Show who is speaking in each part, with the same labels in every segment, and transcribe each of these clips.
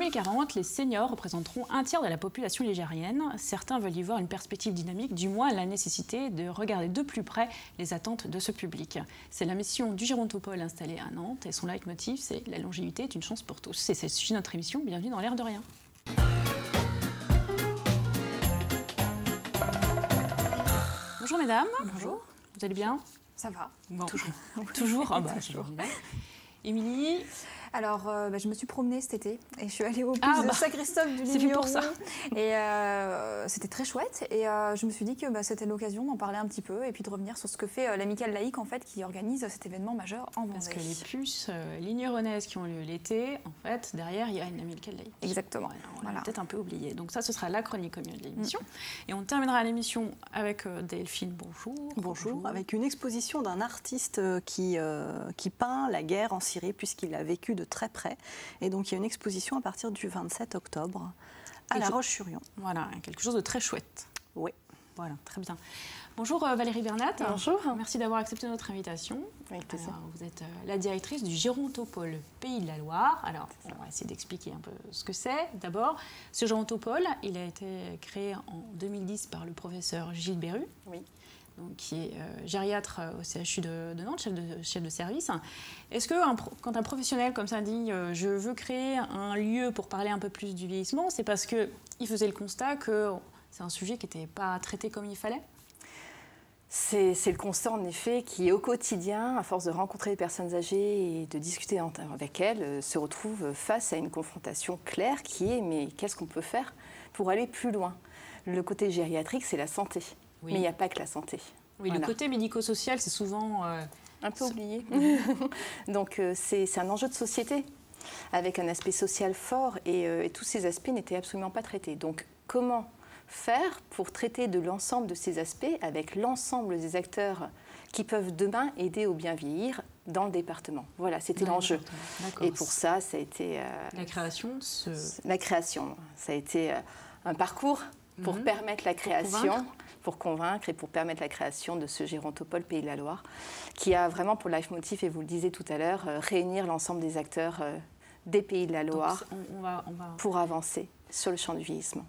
Speaker 1: 2040, les seniors représenteront un tiers de la population ligérienne. Certains veulent y voir une perspective dynamique, du moins la nécessité de regarder de plus près les attentes de ce public. C'est la mission du Gérontopole installé à Nantes et son leitmotiv, c'est la longévité est une chance pour tous. C'est le sujet de notre émission. Bienvenue dans l'air de rien. Bonjour mesdames.
Speaker 2: Bonjour.
Speaker 1: Vous allez bien?
Speaker 2: Ça va.
Speaker 1: Bon. Toujours. Toujours. Émilie.
Speaker 2: Alors, je me suis promenée cet été et je suis allée au puce de Saint-Christophe du Lignon.
Speaker 1: C'est fait pour ça.
Speaker 2: Et c'était très chouette. Et je me suis dit que c'était l'occasion d'en parler un petit peu et puis de revenir sur ce que fait l'Amicale laïque en fait, qui organise cet événement majeur en Vendée.
Speaker 1: Parce que les puces ligneuronaises qui ont lieu l'été, en fait, derrière, il y a une Amicale laïque.
Speaker 2: Exactement.
Speaker 1: On l'a peut-être un peu oublié. Donc ça, ce sera la chronique au milieu de l'émission. Et on terminera l'émission avec Delphine. Bonjour.
Speaker 3: Bonjour. Avec une exposition d'un artiste qui peint la guerre en Syrie puisqu'il a vécu de très près. Et donc, il y a une exposition à partir du 27 octobre à La Roche-sur-Yon.
Speaker 1: Voilà, quelque chose de très chouette.
Speaker 3: Oui.
Speaker 1: Voilà, très bien. Bonjour Valérie Bernat.
Speaker 3: Bonjour.
Speaker 1: Merci d'avoir accepté notre invitation.
Speaker 3: Avec plaisir.
Speaker 1: Vous êtes la directrice du Gérontopole Pays de la Loire. Alors, on va essayer d'expliquer un peu ce que c'est. D'abord, ce Gérontopole, il a été créé en 2010 par le professeur Gilles Berru.
Speaker 3: Oui.
Speaker 1: Donc, qui est gériatre au CHU de Nantes, chef de service. Est-ce que quand un professionnel comme ça dit je veux créer un lieu pour parler un peu plus du vieillissement, c'est parce qu'il faisait le constat que c'est un sujet qui n'était pas traité comme il fallait?
Speaker 4: C'est le constat en effet qui au quotidien, à force de rencontrer les personnes âgées et de discuter avec elles, se retrouve face à une confrontation claire qui est mais qu'est-ce qu'on peut faire pour aller plus loin? Le côté gériatrique, c'est la santé. Oui. Mais il n'y a pas que la santé.
Speaker 1: Oui, voilà. Le côté médico-social, c'est souvent...
Speaker 4: un peu oublié. Donc, c'est un enjeu de société, avec un aspect social fort, et tous ces aspects n'étaient absolument pas traités. Donc, comment faire pour traiter de l'ensemble de ces aspects avec l'ensemble des acteurs qui peuvent demain aider au bien vieillir dans le département? Voilà, c'était l'enjeu. Et pour ça, ça a été...
Speaker 1: la création
Speaker 4: La création, ça a été un parcours pour permettre la création... Pour convaincre et pour permettre la création de ce Gérontopole Pays de la Loire, qui a vraiment pour leitmotiv, et vous le disiez tout à l'heure, réunir l'ensemble des acteurs des Pays de la Loire pour avancer sur le champ du vieillissement.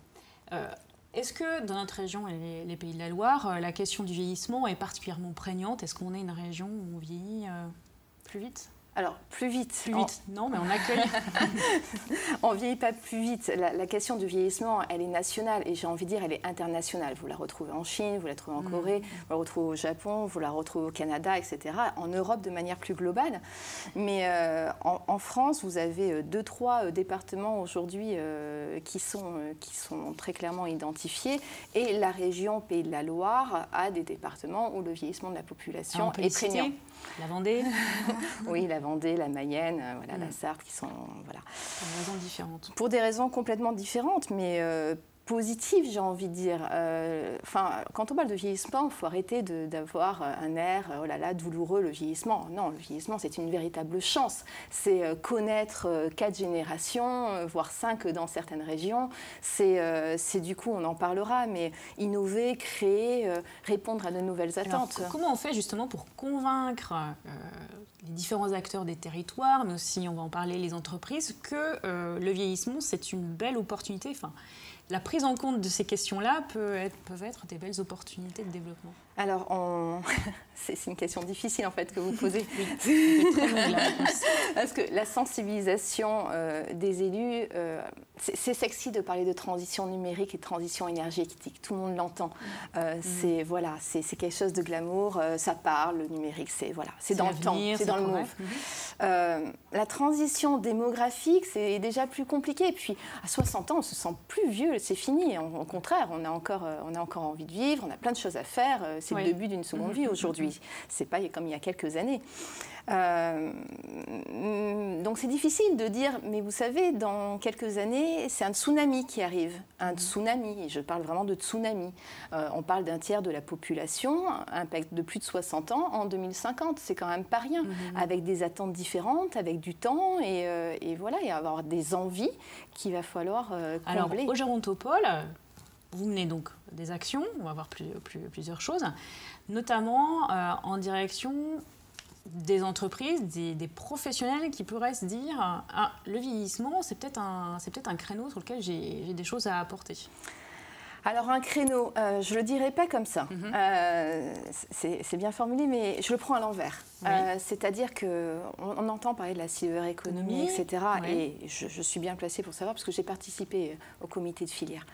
Speaker 1: Est-ce que dans notre région et les Pays de la Loire, la question du vieillissement est particulièrement prégnante? Est-ce qu'on est une région où on vieillit plus vite?
Speaker 4: Alors, plus vite.
Speaker 1: Plus vite, non, mais on accueille.
Speaker 4: On ne vieillit pas plus vite. La question du vieillissement, elle est nationale et j'ai envie de dire, elle est internationale. Vous la retrouvez en Chine, vous la trouvez en Corée, vous la retrouvez au Japon, vous la retrouvez au Canada, etc. En Europe de manière plus globale. Mais en France, vous avez 2-3 départements aujourd'hui qui sont très clairement identifiés. Et la région Pays de la Loire a des départements où le vieillissement de la population est prégnant.
Speaker 1: La Vendée.
Speaker 4: Oui, la Vendée, la Mayenne, voilà, la Sarthe, qui sont... Voilà.
Speaker 1: Pour des raisons différentes.
Speaker 4: Pour des raisons complètement différentes, mais positives, j'ai envie de dire. Quand on parle de vieillissement, il faut arrêter d'avoir un air, oh là là, douloureux, le vieillissement. Non, le vieillissement, c'est une véritable chance. C'est connaître 4 générations, voire 5 dans certaines régions. C'est du coup, on en parlera, mais innover, créer, répondre à de nouvelles attentes.
Speaker 1: Alors, comment on fait justement pour convaincre les différents acteurs des territoires, mais aussi, on va en parler, les entreprises, que le vieillissement, c'est une belle opportunité. Enfin, la prise en compte de ces questions-là peuvent être des belles opportunités de développement.
Speaker 4: Alors, c'est une question difficile en fait que vous posez.
Speaker 1: Oui, très longue, la réponse.
Speaker 4: Parce que la sensibilisation des élus, c'est sexy de parler de transition numérique et de transition énergétique. Tout le monde l'entend. C'est quelque chose de glamour. Ça parle, le numérique, c'est dans le temps, c'est dans le move. La transition démographique, c'est déjà plus compliqué. Et puis, à 60 ans, on se sent plus vieux, c'est fini. Au contraire, on a encore envie de vivre, on a plein de choses à faire. C'est le début d'une seconde vie aujourd'hui. C'est pas comme il y a quelques années. Donc c'est difficile de dire, mais vous savez, dans quelques années, c'est un tsunami qui arrive. Un tsunami, et je parle vraiment de tsunami. On parle d'un tiers de la population, de plus de 60 ans, en 2050. C'est quand même pas rien, avec des attentes différentes, avec du temps, et voilà, il va y avoir des envies qu'il va falloir combler.
Speaker 1: Alors, au Gérontopole, vous menez donc des actions, on va voir plusieurs choses, notamment en direction des entreprises, des professionnels qui pourraient se dire ah, le vieillissement, c'est peut-être un créneau sur lequel j'ai des choses à apporter.
Speaker 4: Alors un créneau, je ne le dirais pas comme ça. C'est bien formulé, mais je le prends à l'envers. Oui. C'est-à-dire qu'on entend parler de la silver economy, etc. Oui. Et je suis bien placée pour savoir, parce que j'ai participé au comité de filière.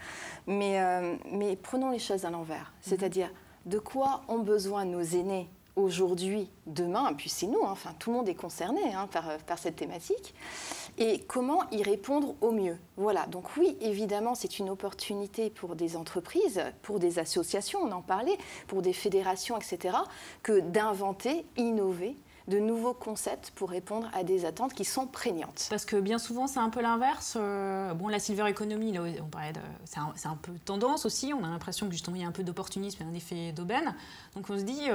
Speaker 4: Mais prenons les choses à l'envers. C'est-à-dire, de quoi ont besoin nos aînés aujourd'hui, demain, puis c'est nous, hein, enfin, tout le monde est concerné par cette thématique, et comment y répondre au mieux. Voilà, donc oui, évidemment, c'est une opportunité pour des entreprises, pour des associations, on en parlait, pour des fédérations, etc., que d'inventer, innover de nouveaux concepts pour répondre à des attentes qui sont prégnantes.
Speaker 1: Parce que bien souvent, c'est un peu l'inverse. Bon, la silver economy, là, on parlait c'est un peu tendance aussi. On a l'impression que justement, il y a un peu d'opportunisme et un effet d'aubaine. Donc on se dit,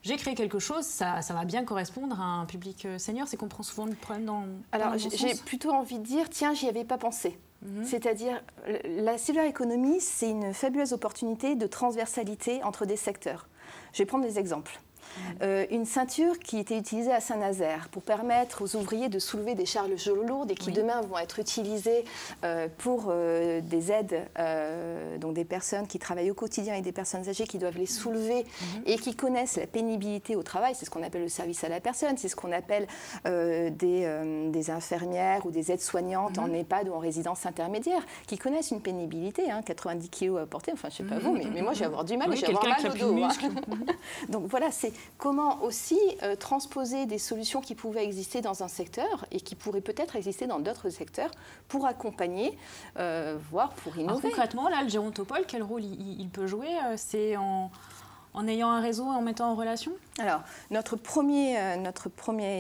Speaker 1: j'ai créé quelque chose, ça va bien correspondre à un public senior. C'est qu'on prend souvent le problème dans
Speaker 4: Alors, j'ai plutôt envie de dire, tiens, j'y avais pas pensé. C'est-à-dire, la silver economy, c'est une fabuleuse opportunité de transversalité entre des secteurs. Je vais prendre des exemples. Une ceinture qui était utilisée à Saint-Nazaire pour permettre aux ouvriers de soulever des charges lourdes et qui demain vont être utilisées pour des aides, donc des personnes qui travaillent au quotidien et des personnes âgées qui doivent les soulever et qui connaissent la pénibilité au travail. C'est ce qu'on appelle le service à la personne, c'est ce qu'on appelle des infirmières ou des aides-soignantes en EHPAD ou en résidence intermédiaire qui connaissent une pénibilité, 90 kilos à porter, enfin je ne sais pas vous, mais moi je vais avoir du mal, je vais avoir mal au dos. Donc voilà, c'est comment aussi transposer des solutions qui pouvaient exister dans un secteur et qui pourraient peut-être exister dans d'autres secteurs pour accompagner, voire pour innover.
Speaker 1: Alors, concrètement, là, le gérontopole, quel rôle il peut jouer? C'est en ayant un réseau et en mettant en relation?
Speaker 4: Alors, notre premier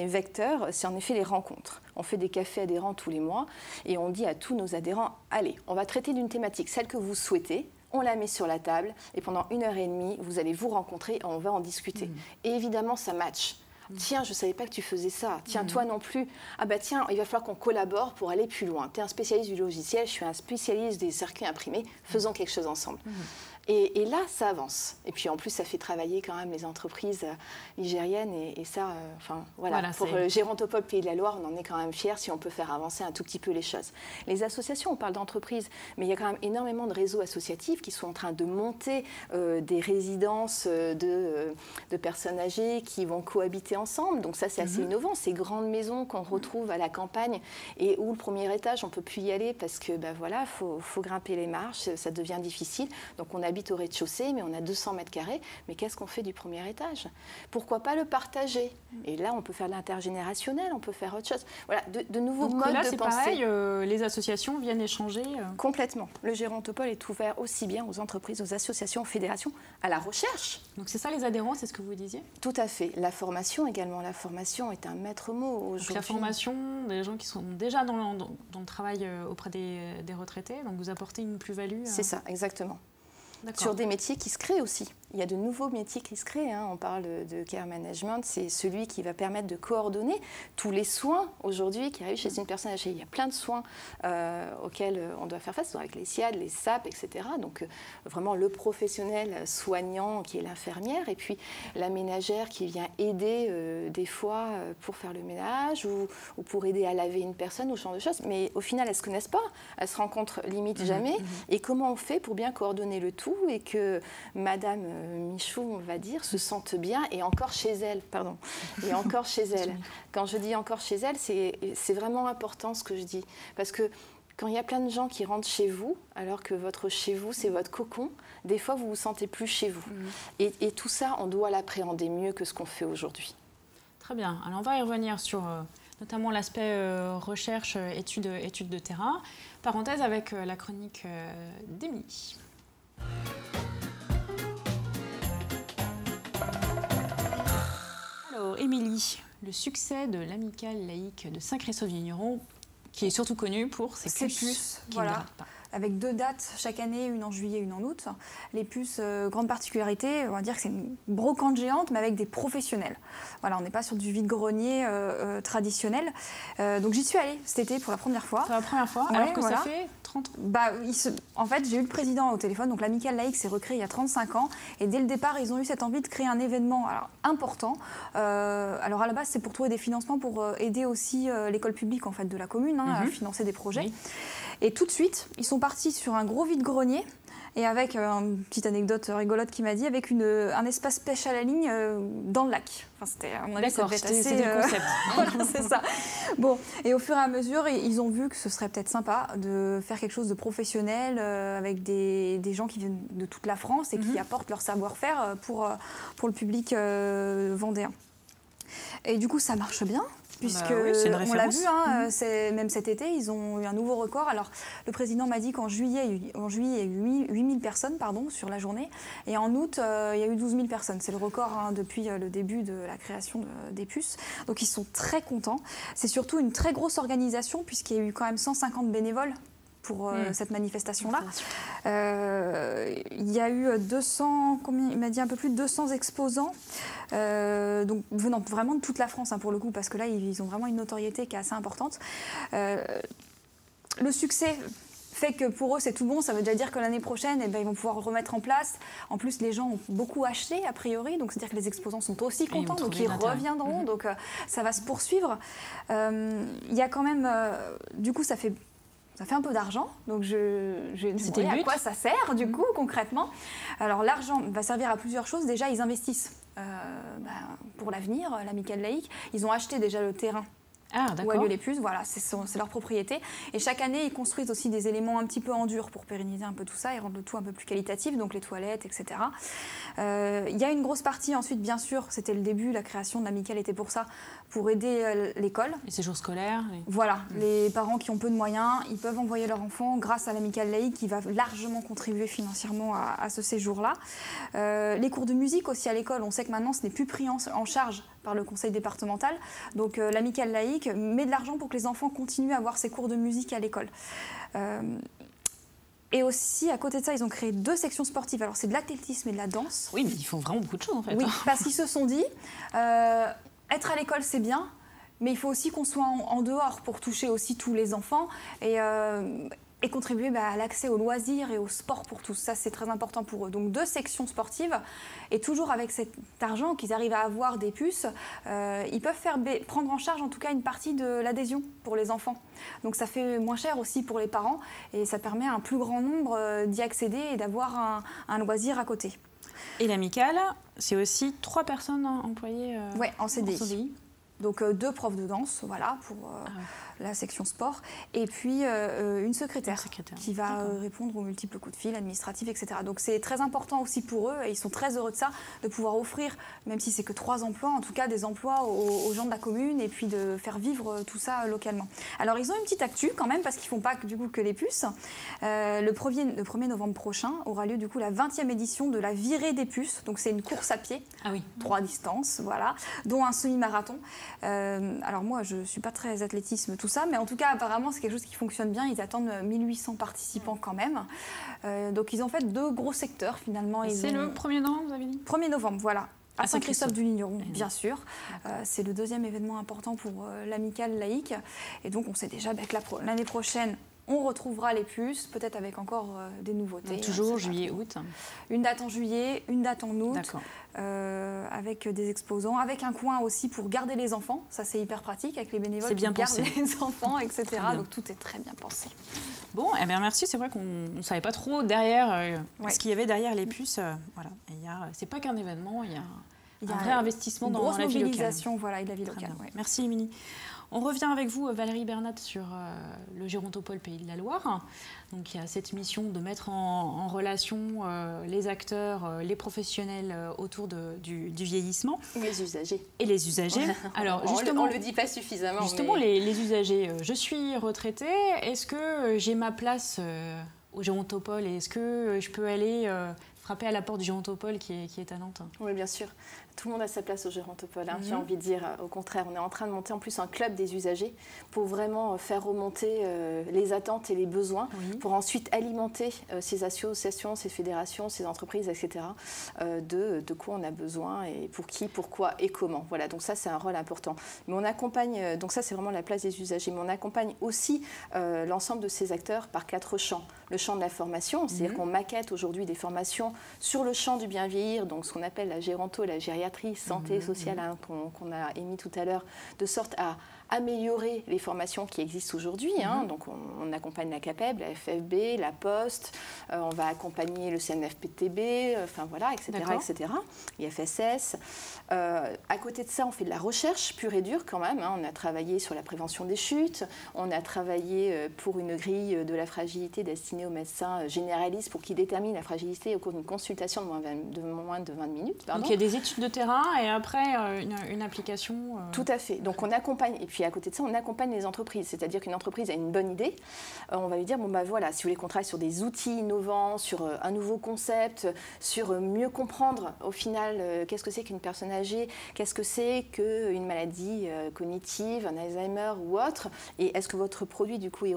Speaker 4: vecteur, c'est en effet les rencontres. On fait des cafés adhérents tous les mois et on dit à tous nos adhérents, allez, on va traiter d'une thématique, celle que vous souhaitez. On la met sur la table et pendant 1h30, vous allez vous rencontrer et on va en discuter. Et évidemment, ça match. Tiens, je ne savais pas que tu faisais ça. Tiens, toi non plus. Ah bah tiens, il va falloir qu'on collabore pour aller plus loin. Tu es un spécialiste du logiciel, je suis un spécialiste des circuits imprimés. Faisons quelque chose ensemble. Et là, ça avance. Et puis en plus, ça fait travailler quand même les entreprises ligériennes. Et ça, voilà pour Gérontopole Pays de la Loire, on en est quand même fiers si on peut faire avancer un tout petit peu les choses. Les associations, on parle d'entreprises, mais il y a quand même énormément de réseaux associatifs qui sont en train de monter des résidences de personnes âgées qui vont cohabiter ensemble. Donc ça, c'est assez innovant. Ces grandes maisons qu'on retrouve à la campagne et où le premier étage, on ne peut plus y aller parce que voilà, faut grimper les marches, ça devient difficile. Donc on habite au rez-de-chaussée, mais on a 200 mètres carrés. Mais qu'est-ce qu'on fait du premier étage? Pourquoi pas le partager? Et là, on peut faire de l'intergénérationnel, on peut faire autre chose. Voilà, de nouveaux modes de pensée.
Speaker 1: Pareil, les associations viennent échanger.
Speaker 4: Complètement. Le Gérontopole est ouvert aussi bien aux entreprises, aux associations, aux fédérations, à la recherche.
Speaker 1: Donc c'est ça les adhérents, c'est ce que vous disiez?
Speaker 4: Tout à fait. La formation également. La formation est un maître mot aujourd'hui.
Speaker 1: La formation des gens qui sont déjà dans le travail auprès des retraités, donc vous apportez une plus-value.
Speaker 4: C'est ça, exactement. Sur des métiers qui se créent aussi. Il y a de nouveaux métiers qui se créent. On parle de care management, c'est celui qui va permettre de coordonner tous les soins aujourd'hui qui arrivent chez une personne âgée. Il y a plein de soins auxquels on doit faire face, avec les SIAD, les SAP, etc. Donc vraiment le professionnel soignant qui est l'infirmière et puis la ménagère qui vient aider des fois pour faire le ménage ou pour aider à laver une personne ou ce genre de choses. Mais au final, elles ne se connaissent pas, elles se rencontrent limite jamais. Et comment on fait pour bien coordonner le tout et que Madame Michaud, on va dire, se sente bien et encore chez elle, pardon. Et encore chez elle. Quand je dis encore chez elle, c'est vraiment important ce que je dis. Parce que quand il y a plein de gens qui rentrent chez vous, alors que votre chez vous, c'est votre cocon, des fois, vous vous sentez plus chez vous. Et tout ça, on doit l'appréhender mieux que ce qu'on fait aujourd'hui.
Speaker 1: Très bien. Alors, on va y revenir sur notamment l'aspect recherche, études de terrain. Parenthèse avec la chronique d'Émilie. Alors, Émilie, le succès de l'amicale laïque de Saint-Christophe-Vigneron, qui est surtout connu pour ses puces qui ne ratent pas.
Speaker 2: Avec 2 dates chaque année, une en juillet, une en août. Les puces, grande particularité, on va dire que c'est une brocante géante, mais avec des professionnels. Voilà, on n'est pas sur du vide-grenier traditionnel. Donc j'y suis allée cet été pour la première fois.
Speaker 1: C'est la première fois, alors que ça fait 30 ?
Speaker 2: En fait, j'ai eu le président au téléphone, donc l'Amicale laïque s'est recréée il y a 35 ans, et dès le départ, ils ont eu cette envie de créer un événement important. Alors à la base, c'est pour trouver des financements pour aider aussi l'école publique en fait, de la commune à financer des projets. Oui. Et tout de suite, ils sont partis sur un gros vide-grenier. Et avec une petite anecdote rigolote qui m'a dit, avec un espace pêche à la ligne dans le lac. Enfin, c'était, à mon avis, ça devait être assez...
Speaker 1: C'était le concept.
Speaker 2: Voilà, c'est ça. Bon, et au fur et à mesure, ils ont vu que ce serait peut-être sympa de faire quelque chose de professionnel avec des gens qui viennent de toute la France et qui apportent leur savoir-faire pour le public vendéen. Et du coup, ça marche bien. Puisque on l'a vu, même cet été, ils ont eu un nouveau record. Alors, le président m'a dit qu'en juillet, il y a eu 8000 personnes sur la journée. Et en août, il y a eu 12 000 personnes. C'est le record depuis le début de la création des puces. Donc, ils sont très contents. C'est surtout une très grosse organisation, puisqu'il y a eu quand même 150 bénévoles pour cette manifestation-là. Il y a eu 200, il m'a dit un peu plus de 200 exposants, donc venant vraiment de toute la France pour le coup, parce que là, ils ont vraiment une notoriété qui est assez importante. Le succès fait que pour eux, c'est tout bon. Ça veut déjà dire que l'année prochaine, ils vont pouvoir remettre en place. En plus, les gens ont beaucoup acheté, a priori, donc c'est-à-dire que les exposants sont aussi contents, donc ils reviendront, donc ça va se poursuivre. Il y a quand même, du coup, ça fait un peu d'argent, donc j'ai demandé à quoi ça sert, du coup, concrètement. Alors, l'argent va servir à plusieurs choses. Déjà, ils investissent pour l'avenir, l'Amicale laïque. Ils ont acheté déjà le terrain où a lieu les puces, voilà, c'est leur propriété. Et chaque année, ils construisent aussi des éléments un petit peu en dur pour pérenniser un peu tout ça et rendre le tout un peu plus qualitatif, donc les toilettes, etc. Il y a une grosse partie ensuite, bien sûr, c'était le début, la création de l'Amicale était pour ça, pour aider l'école.
Speaker 1: Les séjours scolaires.
Speaker 2: Voilà, les parents qui ont peu de moyens, ils peuvent envoyer leur enfant grâce à l'Amicale laïque qui va largement contribuer financièrement à ce séjour-là. Les cours de musique aussi à l'école, on sait que maintenant ce n'est plus pris en charge par le conseil départemental. Donc l'Amicale laïque met de l'argent pour que les enfants continuent à avoir ces cours de musique à l'école. Et aussi, à côté de ça, ils ont créé 2 sections sportives. Alors, c'est de l'athlétisme et de la danse.
Speaker 1: Oui, mais ils font vraiment beaucoup de choses, en fait.
Speaker 2: Oui, parce qu'ils se sont dit, être à l'école, c'est bien, mais il faut aussi qu'on soit en dehors pour toucher aussi tous les enfants et contribuer à l'accès aux loisirs et au sport pour tous. Ça, c'est très important pour eux. Donc, 2 sections sportives. Et toujours avec cet argent qu'ils arrivent à avoir des puces, ils peuvent prendre en charge en tout cas une partie de l'adhésion pour les enfants. Donc, ça fait moins cher aussi pour les parents et ça permet à un plus grand nombre d'y accéder et d'avoir un loisir à côté.
Speaker 1: Et l'Amicale, c'est aussi 3 personnes employées
Speaker 2: en CDI. Donc 2 profs de danse, voilà, pour la section sport, et puis une secrétaire qui va répondre aux multiples coups de fil administratifs, etc. Donc c'est très important aussi pour eux, et ils sont très heureux de ça, de pouvoir offrir, même si c'est que 3 emplois, en tout cas des emplois aux gens de la commune, et puis de faire vivre tout ça localement. Alors ils ont une petite actu quand même, parce qu'ils ne font pas du coup que les puces. Le 1er novembre prochain aura lieu du coup la 20e édition de la virée des puces, donc c'est une course à pied, 3 distances, voilà, dont un semi-marathon. Alors moi, je ne suis pas très athlétisme, tout ça, mais en tout cas, apparemment, c'est quelque chose qui fonctionne bien. Ils attendent 1800 participants quand même. Donc, ils ont fait 2 gros secteurs, finalement.
Speaker 1: C'est le 1er novembre, vous avez dit ?
Speaker 2: 1er novembre, voilà. À Saint-Christophe-du-Ligneron, bien sûr. C'est le 2e événement important pour l'Amicale laïque. Et donc, on sait déjà que l'année prochaine, on retrouvera les puces, peut-être avec encore des nouveautés.
Speaker 1: Donc toujours juillet-août.
Speaker 2: Une date en juillet, une date en août, avec des exposants, avec un coin aussi pour garder les enfants. Ça, c'est hyper pratique avec les bénévoles qui gardent les enfants, etc. Donc tout est très bien pensé.
Speaker 1: Bon, eh bien merci. C'est vrai qu'on ne savait pas trop derrière ce qu'il y avait derrière les puces. Voilà. C'est pas qu'un événement, il y a un vrai investissement dans la vie locale.
Speaker 2: Mobilisation, voilà, et de la vie locale.
Speaker 1: Merci, Émilie. On revient avec vous, Valérie Bernat, sur le Gérontopole Pays de la Loire. Donc, il y a cette mission de mettre en relation les acteurs, les professionnels autour du vieillissement.
Speaker 4: Les usagers.
Speaker 1: Et les usagers. Alors,
Speaker 4: justement, on ne le dit pas suffisamment.
Speaker 1: Justement, les usagers. Je suis retraitée. Est-ce que j'ai ma place au Gérontopole et est-ce que je peux aller frapper à la porte du Gérontopole qui est à Nantes.
Speaker 4: Oui, bien sûr. Tout le monde a sa place au Gérontopole, hein, j'ai envie de dire. Au contraire, on est en train de monter en plus un club des usagers pour vraiment faire remonter les attentes et les besoins, pour ensuite alimenter ces associations, ces fédérations, ces entreprises, etc. De quoi on a besoin et pour qui, pourquoi et comment. Voilà, donc ça, c'est un rôle important. Mais on accompagne, donc ça, c'est vraiment la place des usagers, mais on accompagne aussi l'ensemble de ces acteurs par 4 champs. Le champ de la formation, c'est-à-dire qu'on maquette aujourd'hui des formations sur le champ du bien vieillir, donc ce qu'on appelle la géronto, la gériatrie, santé sociale, hein, qu'on a émis tout à l'heure, de sorte à améliorer les formations qui existent aujourd'hui. Hein. Donc on accompagne la CAPEB, la FFB, la Poste, on va accompagner le CNFPTB, enfin voilà, etc., etc. IFSS. À côté de ça, on fait de la recherche pure et dure quand même. Hein. On a travaillé sur la prévention des chutes, on a travaillé pour une grille de la fragilité destinée aux médecins généralistes pour qu'ils déterminent la fragilité au cours d'une consultation de moins de 20 minutes. Pardon.
Speaker 1: Donc il y a des études de terrain et après une application.
Speaker 4: Tout à fait. Donc on accompagne, et puis à côté de ça, on accompagne les entreprises. C'est-à-dire qu'une entreprise a une bonne idée, on va lui dire, bon bah voilà, si vous voulez qu'on travaille sur des outils innovants, sur un nouveau concept, sur mieux comprendre au final qu'est-ce que c'est qu'une personne âgée, qu'est-ce que c'est qu'une maladie cognitive, un Alzheimer ou autre, et est-ce que votre produit du coup il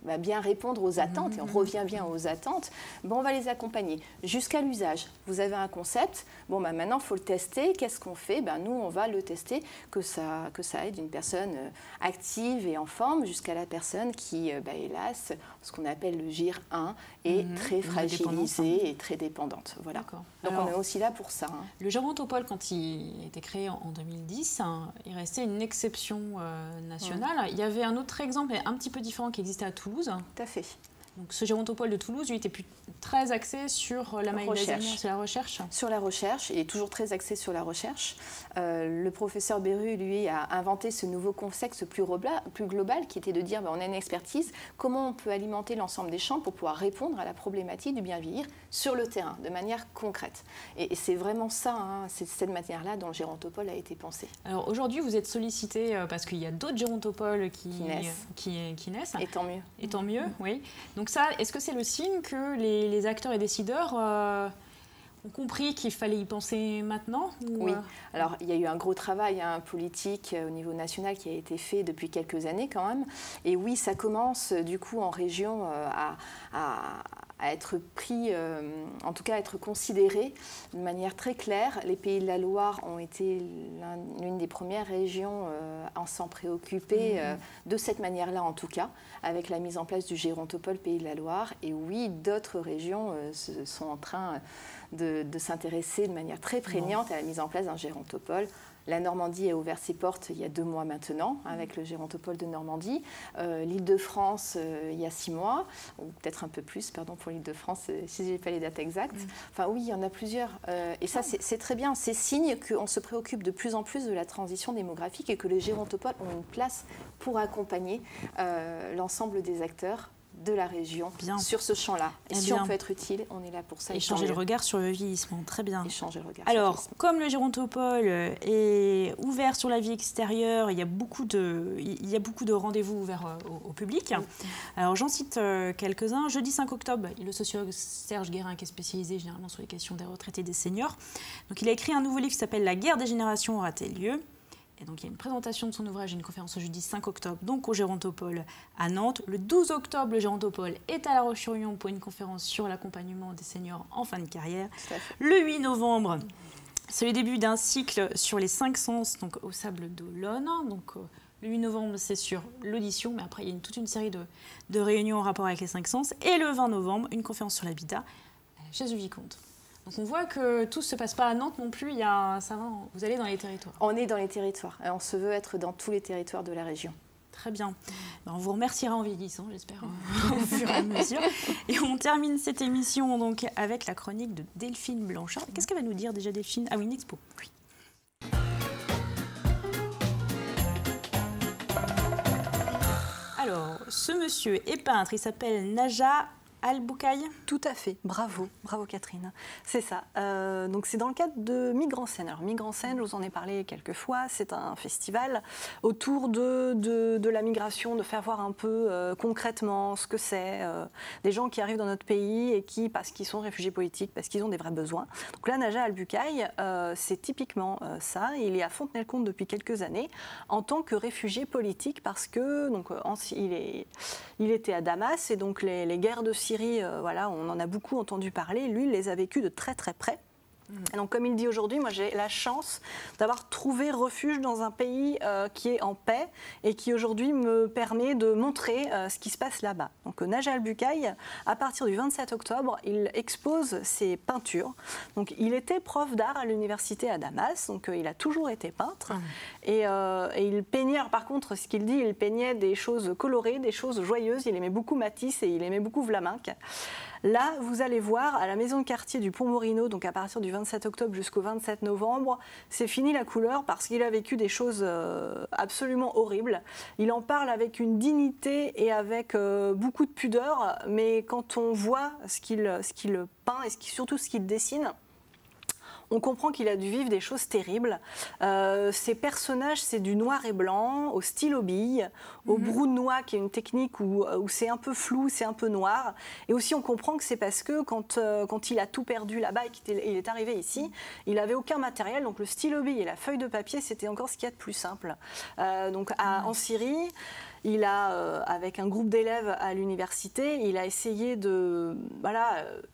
Speaker 4: va bien répondre aux attentes, et on revient bien aux attentes, bon, on va les accompagner jusqu'à l'usage. Vous avez un concept, bon bah maintenant il faut le tester, qu'est-ce qu'on fait? Ben, nous on va le tester, que ça aide une personne active et en forme jusqu'à la personne qui, hélas, ce qu'on appelle le GIR 1, est très fragilisée et très dépendante. Voilà. Donc alors, on est aussi là pour ça. Hein.
Speaker 1: Le Gérontopole, quand il a été créé en 2010, il restait une exception nationale. Il y avait un autre exemple, un petit peu différent, qui existait à Toulouse.
Speaker 4: Tout à fait.
Speaker 1: Donc ce Gérontopole de Toulouse, lui, était très axé sur la maladie d'Alzheimer, sur la recherche.
Speaker 4: Sur la recherche, il est toujours très axé sur la recherche. Le professeur Beru, lui, a inventé ce nouveau concept plus global, qui était de dire, on a une expertise, comment on peut alimenter l'ensemble des champs pour pouvoir répondre à la problématique du bien vieillir sur le terrain, de manière concrète. Et c'est vraiment ça, hein, c'est cette manière-là dont le Gérontopole a été pensé.
Speaker 1: Alors aujourd'hui, vous êtes sollicité parce qu'il y a d'autres Gérontopoles qui naissent.
Speaker 4: Et tant mieux.
Speaker 1: Et tant mieux, oui. Donc ça, est-ce que c'est le signe que les acteurs et décideurs ont compris qu'il fallait y penser maintenant ou...
Speaker 4: Oui, alors il y a eu un gros travail politique au niveau national qui a été fait depuis quelques années quand même. Et oui, ça commence du coup en région à être pris, en tout cas à être considéré de manière très claire. Les Pays de la Loire ont été l'une des premières régions à s'en préoccuper de cette manière-là en tout cas, avec la mise en place du Gérontopole Pays de la Loire. Et oui, d'autres régions sont en train de s'intéresser de manière très prégnante à la mise en place d'un Gérontopole. La Normandie a ouvert ses portes il y a 2 mois maintenant, avec le Gérontopole de Normandie. L'Île-de-France, il y a 6 mois, ou peut-être un peu plus, pardon pour l'Île-de-France, si je n'ai pas les dates exactes. Enfin oui, il y en a plusieurs. Et ça, c'est très bien. C'est signe qu'on se préoccupe de plus en plus de la transition démographique et que les Gérontopoles ont une place pour accompagner l'ensemble des acteurs de la région sur ce champ-là. Et si on peut être utile, on est là pour ça.
Speaker 1: Échanger le regard sur le vieillissement, très bien.
Speaker 4: Échanger le regard.
Speaker 1: Alors, comme le Gérontopole est ouvert sur la vie extérieure, il y a beaucoup de rendez-vous ouverts au public. Alors, j'en cite quelques-uns. Jeudi 5 octobre, le sociologue Serge Guérin, qui est spécialisé généralement sur les questions des retraités et des seniors. Donc, il a écrit un nouveau livre qui s'appelle « La guerre des générations aura-t-elle lieu ?» Et donc, il y a une présentation de son ouvrage et une conférence le jeudi 5 octobre, donc au Gérontopole à Nantes. Le 12 octobre, le Gérontopole est à La Roche-sur-Yon pour une conférence sur l'accompagnement des seniors en fin de carrière. Le 8 novembre, c'est le début d'un cycle sur les 5 sens, donc au Sable d'Olonne. Donc, le 8 novembre, c'est sur l'audition, mais après, il y a toute une série de réunions en rapport avec les 5 sens. Et le 20 novembre, une conférence sur l'habitat à la Chaise du Vicomte. Donc on voit que tout ne se passe pas à Nantes non plus, vous allez dans les territoires.
Speaker 4: On est dans les territoires, on se veut être dans tous les territoires de la région.
Speaker 1: Très bien. On vous remerciera en vieillissant, j'espère, au fur et à mesure. Et on termine cette émission donc, avec la chronique de Delphine Blanchard. Qu'est-ce qu'elle va nous dire déjà, Delphine? Ah oui, une expo. Oui. Alors, ce monsieur est peintre, il s'appelle Naja Al-Bucaille.
Speaker 3: Tout à fait, bravo Catherine. C'est ça. Donc c'est dans le cadre de Migrancène. Alors Migrancène, je vous en ai parlé quelques fois, c'est un festival autour de la migration, de faire voir un peu concrètement ce que c'est, des gens qui arrivent dans notre pays et qui, parce qu'ils sont réfugiés politiques, parce qu'ils ont des vrais besoins. Donc là, Najat Al-Bucaille, c'est typiquement ça. Il est à Fontenay-le-Comte depuis quelques années en tant que réfugié politique parce que donc, il était à Damas et donc les guerres de Syrie, voilà, on en a beaucoup entendu parler. Lui, il les a vécues de très très près. Et donc, comme il dit aujourd'hui, moi j'ai la chance d'avoir trouvé refuge dans un pays qui est en paix et qui aujourd'hui me permet de montrer ce qui se passe là-bas. Donc Najat Al-Bucaille, à partir du 27 octobre, il expose ses peintures. Donc il était prof d'art à l'université à Damas, donc il a toujours été peintre. Et il peignait, alors, par contre, ce qu'il dit, il peignait des choses colorées, des choses joyeuses. Il aimait beaucoup Matisse et il aimait beaucoup Vlaminck. Là, vous allez voir, à la maison de quartier du Pont-Morino, donc à partir du 27 octobre jusqu'au 27 novembre, c'est fini la couleur parce qu'il a vécu des choses absolument horribles. Il en parle avec une dignité et avec beaucoup de pudeur, mais quand on voit ce qu'il peint et surtout ce qu'il dessine, on comprend qu'il a dû vivre des choses terribles. Ces personnages, c'est du noir et blanc, au stylo bille, au brou de noix, qui est une technique où c'est un peu flou, c'est un peu noir. Et aussi, on comprend que c'est parce que quand il a tout perdu là-bas et qu'il est arrivé ici, il n'avait aucun matériel. Donc le stylo bille et la feuille de papier, c'était encore ce qu'il y a de plus simple. En Syrie, il a, avec un groupe d'élèves à l'université, il a essayé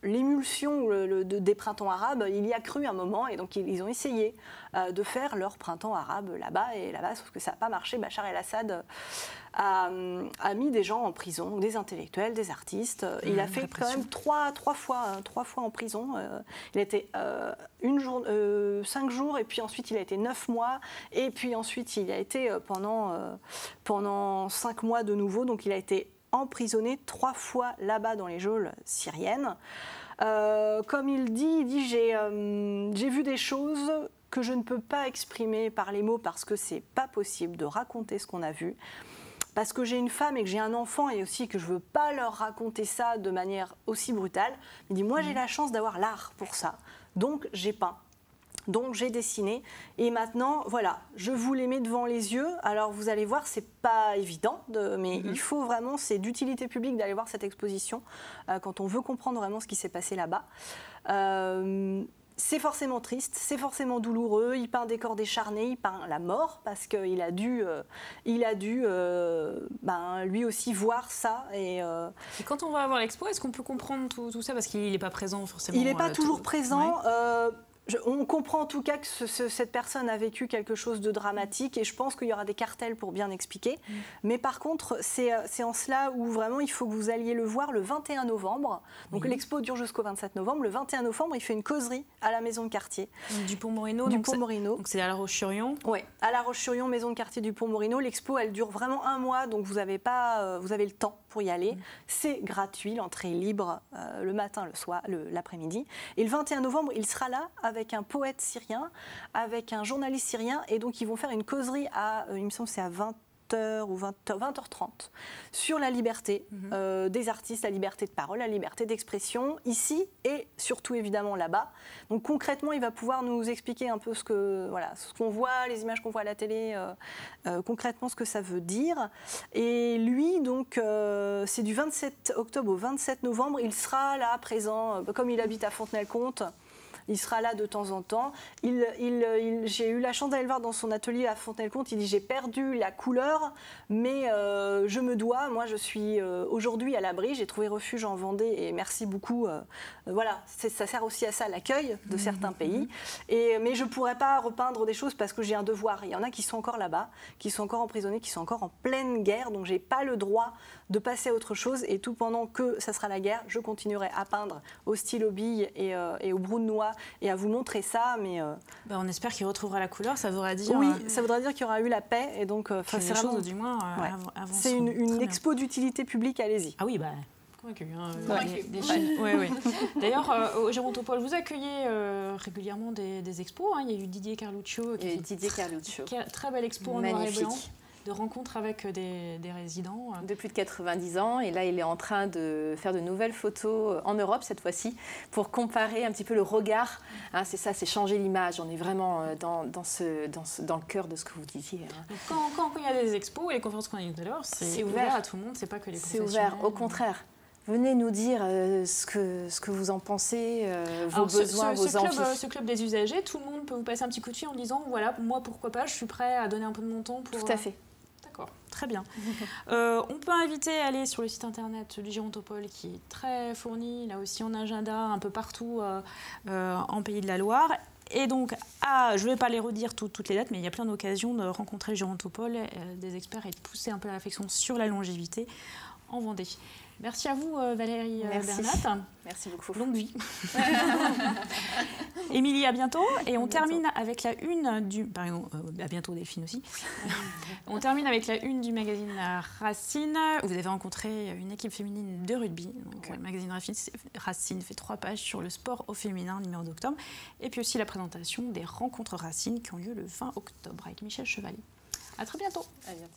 Speaker 3: l'émulsion des printemps arabes, il y a cru un moment, et donc ils ont essayé de faire leur printemps arabe là-bas, sauf que ça n'a pas marché. Bachar el-Assad a mis des gens en prison, des intellectuels, des artistes. Il a fait quand même trois fois en prison. Il a été 5 jours, et puis ensuite il a été 9 mois, et puis ensuite il a été pendant 5 mois de nouveau. Donc il a été emprisonné 3 fois là-bas dans les geôles syriennes. Comme il dit j'ai vu des choses que je ne peux pas exprimer par les mots parce que c'est pas possible de raconter ce qu'on a vu. Parce que j'ai une femme et que j'ai un enfant et aussi que je ne veux pas leur raconter ça de manière aussi brutale. Il dit, moi j'ai la chance d'avoir l'art pour ça. Donc j'ai peint. Donc j'ai dessiné. Et maintenant, voilà, je vous les mets devant les yeux. Alors vous allez voir, c'est pas évident, mais il faut vraiment, c'est d'utilité publique d'aller voir cette exposition quand on veut comprendre vraiment ce qui s'est passé là-bas. C'est forcément triste, c'est forcément douloureux. Il peint des corps décharnés, il peint la mort parce qu'il a dû, lui aussi voir ça. Et
Speaker 1: quand on va voir l'expo, est-ce qu'on peut comprendre tout ça parce qu'il n'est pas présent forcément?
Speaker 3: Il n'est pas toujours présent. Ouais. On comprend en tout cas que cette personne a vécu quelque chose de dramatique et je pense qu'il y aura des cartels pour bien expliquer. Mais par contre, c'est en cela où vraiment il faut que vous alliez le voir le 21 novembre. Donc l'expo dure jusqu'au 27 novembre. Le 21 novembre, il fait une causerie à la maison de quartier.
Speaker 1: Du Pont-Morino. Donc c'est à La Roche-sur-Yon.
Speaker 3: Oui, à La Roche-sur-Yon, maison de quartier du Pont-Morino. L'expo, elle dure vraiment 1 mois, donc vous avez le temps pour y aller. C'est gratuit, l'entrée est libre le matin, le soir, l'après-midi. Et le 21 novembre, il sera là avec un poète syrien, avec un journaliste syrien, et donc ils vont faire une causerie il me semble que c'est à 20h ou 20h30 sur la liberté des artistes, la liberté de parole, la liberté d'expression, ici et surtout évidemment là-bas. Donc concrètement, il va pouvoir nous expliquer un peu ce qu'on voit, les images qu'on voit à la télé, concrètement ce que ça veut dire. Et lui, donc, c'est du 27 octobre au 27 novembre, il sera là présent, comme il habite à Fontenay-le-Comte. Il sera là de temps en temps. J'ai eu la chance d'aller le voir dans son atelier à Fontenay-le-Comte. Il dit, j'ai perdu la couleur, mais je me dois. Moi, je suis aujourd'hui à l'abri. J'ai trouvé refuge en Vendée et merci beaucoup. Voilà, ça sert aussi à ça, l'accueil de certains pays. Mais je ne pourrais pas repeindre des choses parce que j'ai un devoir. Il y en a qui sont encore là-bas, qui sont encore emprisonnés, qui sont encore en pleine guerre. Donc, je n'ai pas le droit de passer à autre chose. Et tout pendant que ça sera la guerre, je continuerai à peindre au stylo bille et au brou de noix et à vous montrer ça. Mais
Speaker 1: on espère qu'il retrouvera la couleur. Ça voudra dire.
Speaker 3: Oui, ça voudra dire qu'il y aura eu la paix. Et donc,
Speaker 1: c'est vraiment, du moins,
Speaker 3: c'est une expo d'utilité publique. Allez-y.
Speaker 1: Ah oui, convaincu. D'ailleurs, au Gérontopole, vous accueillez régulièrement des expos. Il y a eu Didier Carluccio.
Speaker 4: Didier Carluccio.
Speaker 1: Très belle expo en noir et blanc. de rencontres avec des résidents.
Speaker 4: De plus de 90 ans. Et là, il est en train de faire de nouvelles photos en Europe, cette fois-ci, pour comparer un petit peu le regard. Hein, c'est ça, c'est changer l'image. On est vraiment dans le cœur de ce que vous disiez. Hein.
Speaker 1: Donc quand il y a des expos et les conférences qu'on a dit tout à l'heure, c'est ouvert à tout le monde, c'est pas que les professionnels.
Speaker 4: C'est ouvert, au contraire. Venez nous dire ce que vous en pensez, vos besoins, vos envies.
Speaker 1: Ce club des usagers, tout le monde peut vous passer un petit coup de fil en disant, voilà, moi pourquoi pas, je suis prêt à donner un peu de mon temps pour...
Speaker 4: Tout à fait.
Speaker 1: D'accord, très bien. On peut inviter à aller sur le site internet du Gérontopole qui est très fourni, là aussi en agenda, un peu partout en Pays de la Loire. Et donc, je ne vais pas les redire toutes les dates, mais il y a plein d'occasions de rencontrer le Gérontopole, des experts et de pousser un peu la réflexion sur la longévité en Vendée. Merci à vous, Valérie Bernat.
Speaker 4: Merci beaucoup.
Speaker 1: Longue vie. Émilie, à bientôt. Et on termine avec la une du... Pardon, à bientôt Delphine aussi. On termine avec la une du magazine Racine. Vous avez rencontré une équipe féminine de rugby. Donc, le magazine Racine fait 3 pages sur le sport au féminin, numéro d'octobre. Et puis aussi la présentation des rencontres Racine qui ont lieu le 20 octobre avec Michel Chevalier. À très bientôt.
Speaker 4: À bientôt.